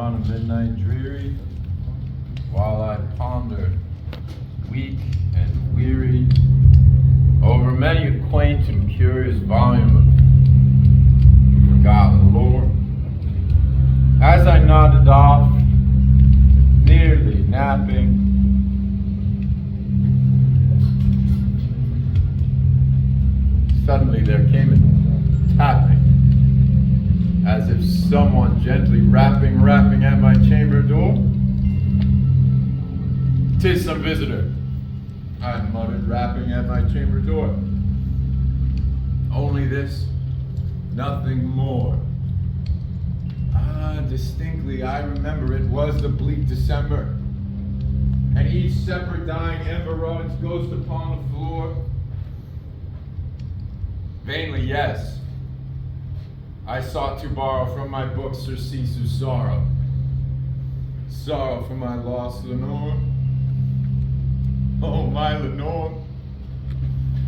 upon a midnight dreary, while I pondered, weak and weary, over many a quaint and curious volume of forgotten lore. As I nodded off, nearly napping, suddenly there came a tapping, as if someone gently rapping at my chamber door. "'Tis some visitor," I muttered, rapping at my chamber door. "Only this, nothing more." Distinctly I remember it was the bleak December, and each separate dying ember wrought its ghost upon the floor. Vainly, yes, I sought to borrow from my book surcease's sorrow for my lost Lenore. Oh, my Lenore,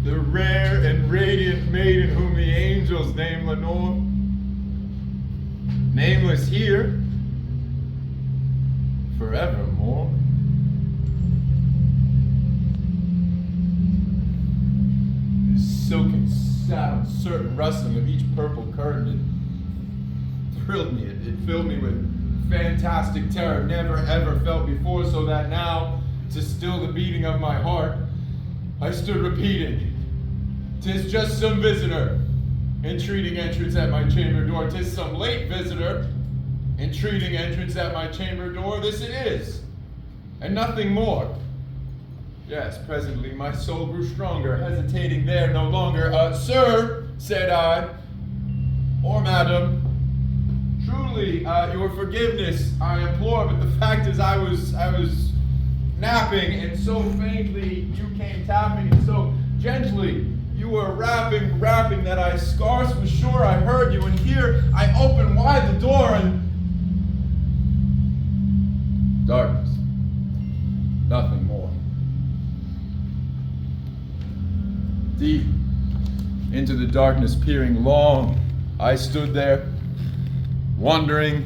the rare and radiant maiden whom the angels name Lenore, nameless here forevermore. The silken, sad, uncertain rustling of each purple curtain, it thrilled me. It filled me with fantastic terror never ever felt before, so that now, to still the beating of my heart, I stood repeating, "'Tis just some visitor, entreating entrance at my chamber door. 'Tis some late visitor, entreating entrance at my chamber door. This it is, and nothing more." Yes, presently my soul grew stronger, hesitating there no longer. "Sir," said I, "or madam, truly your forgiveness I implore, but the fact is I was napping, and so faintly you came tapping, and so gently you were rapping, that I scarce was sure I heard you, and here I opened wide the door, and darkness, nothing more. Deep into the darkness peering long, I stood there, wondering,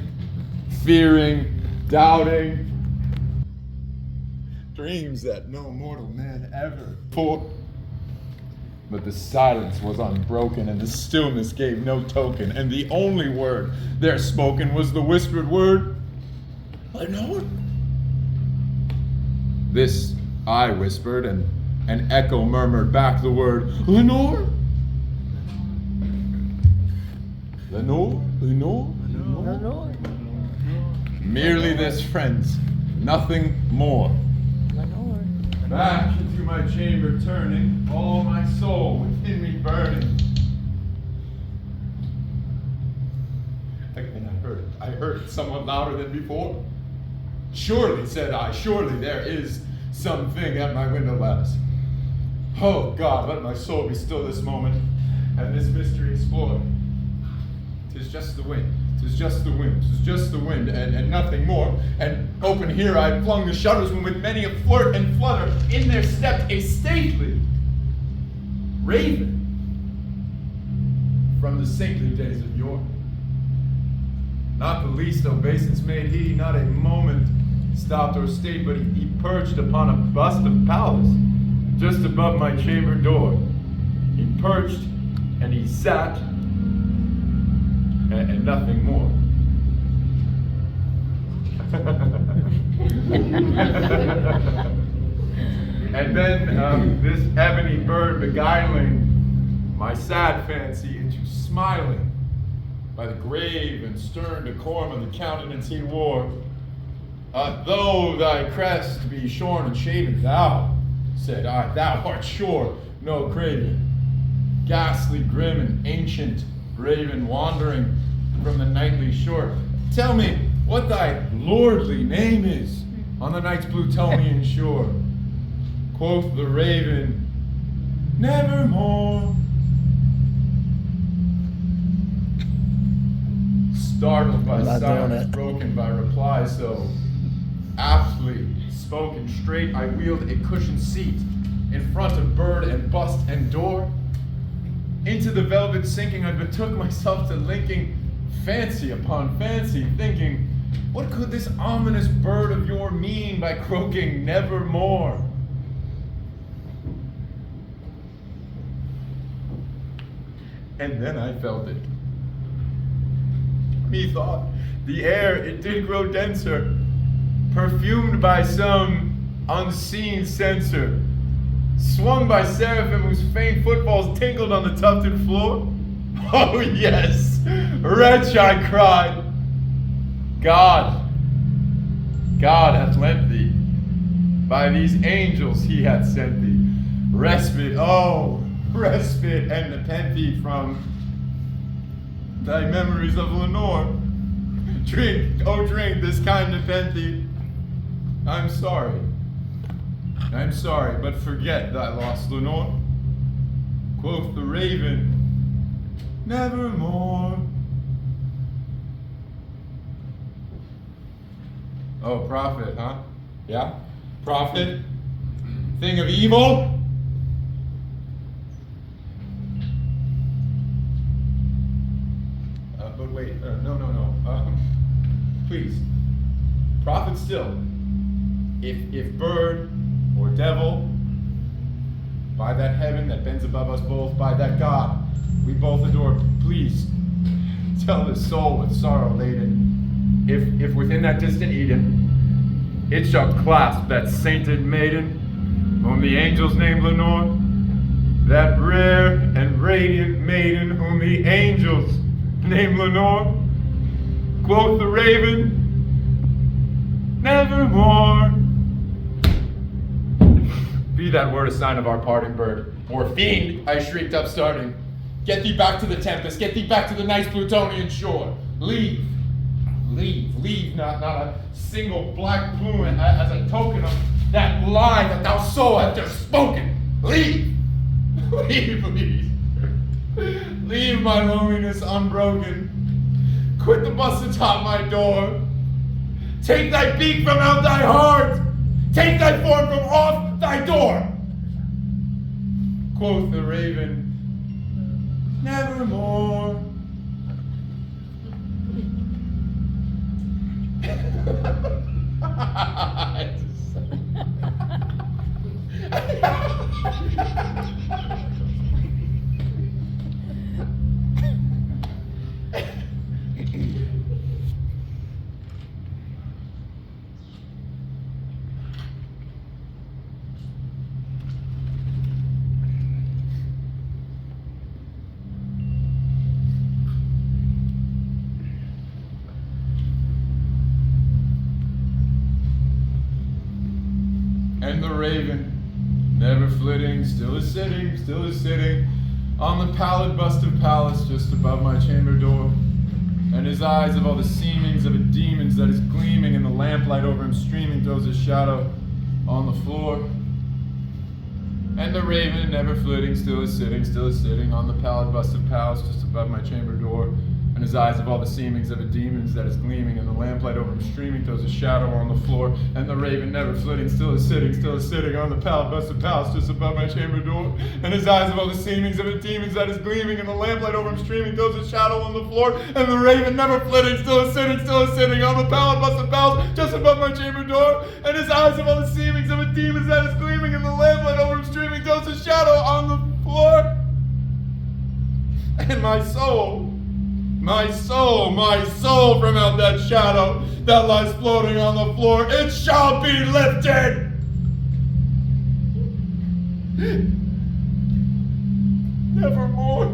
fearing, doubting, dreams that no mortal man ever fought. But the silence was unbroken, and the stillness gave no token, and the only word there spoken was the whispered word, "Lenore." This I whispered, and an echo murmured back the word, "Lenore? Lenore? Lenore? Lenore. Merely this, friends, nothing more." Lenore. Back into my chamber turning, all my soul within me burning. And I heard it somewhat louder than before. "Surely," said I, "surely there is something at my window lattice. Oh God, let my soul be still this moment, and this mystery explore. 'Tis just the wind, 'tis just the wind, 'tis just the wind, and nothing more." And open here I flung the shutters, when with many a flirt and flutter in there stepped a stately raven from the saintly days of yore. Not the least obeisance made he, not a moment stopped or stayed, but he perched upon a bust of Pallas just above my chamber door. He perched and he sat, and nothing more. And then this ebony bird beguiling my sad fancy into smiling by the grave and stern decorum of the countenance he wore. "Though thy crest be shorn and shaven, thou," said I, "thou art sure no craven, ghastly, grim, and ancient raven wandering from the nightly shore. Tell me what thy lordly name is on the night's Plutonian shore." Quoth the raven, "Nevermore." Startled by silence broken by reply so aptly spoken, straight I wheeled a cushioned seat in front of bird and bust and door. Into the velvet sinking I betook myself to linking fancy upon fancy, thinking What could this ominous bird of yours mean by croaking nevermore? And then I felt it. Methought the air, it did grow denser, perfumed by some unseen censer, swung by seraphim whose faint footfalls tinkled on the tufted floor. Oh yes, wretch, I cried. God hath lent thee, by these angels he hath sent thee, respite, oh, respite and nepenthe from thy memories of Lenore. Drink, oh drink this kind nepenthe. I'm sorry, but forget thy lost Lenore. Quoth the raven, nevermore. Oh, prophet, huh? Yeah? Prophet? Thing of evil? But wait, no. Please. Prophet still. If bird or devil, by that heaven that bends above us both, by that God we both adore, please tell this soul with sorrow laden, if within that distant Eden, it shall clasp that sainted maiden, whom the angels name Lenore, that rare and radiant maiden whom the angels name Lenore. Quoth the raven, nevermore. Be that word a sign of our parting, bird, or fiend, I shrieked upstarting. Get thee back to the tempest, get thee back to the nice Plutonian shore. Leave not a single black plume as a token of that lie that thou soul hath just spoken. Leave, leave my loneliness unbroken. Quit the bus atop my door. Take thy beak from out thy heart. Take thy form from off thy door. Quoth the raven, nevermore. And the raven, never flitting, still is sitting on the pallid bust of Pallas just above my chamber door. And his eyes of all the seemings of a demon's that is gleaming, and the lamplight over him streaming throws his shadow on the floor. And the raven, never flitting, still is sitting on the pallid bust of Pallas just above my chamber door. And his eyes of all the seemings of a demon's that is gleaming, and the lamplight over him streaming throws a shadow on the floor. And the raven, never flitting, still is sitting on the pallid bust of Pallas just above my chamber door. And his eyes of all the seemings of a demon's that is gleaming, and the lamplight over him streaming throws a shadow on the floor. And the raven, never flitting, still is sitting on the pallid bust of Pallas just above my chamber door. And his eyes of all the seemings of a demon's that is gleaming, and the lamplight over him streaming throws a shadow on the floor. And my soul from out that shadow that lies floating on the floor, it shall be lifted. Nevermore.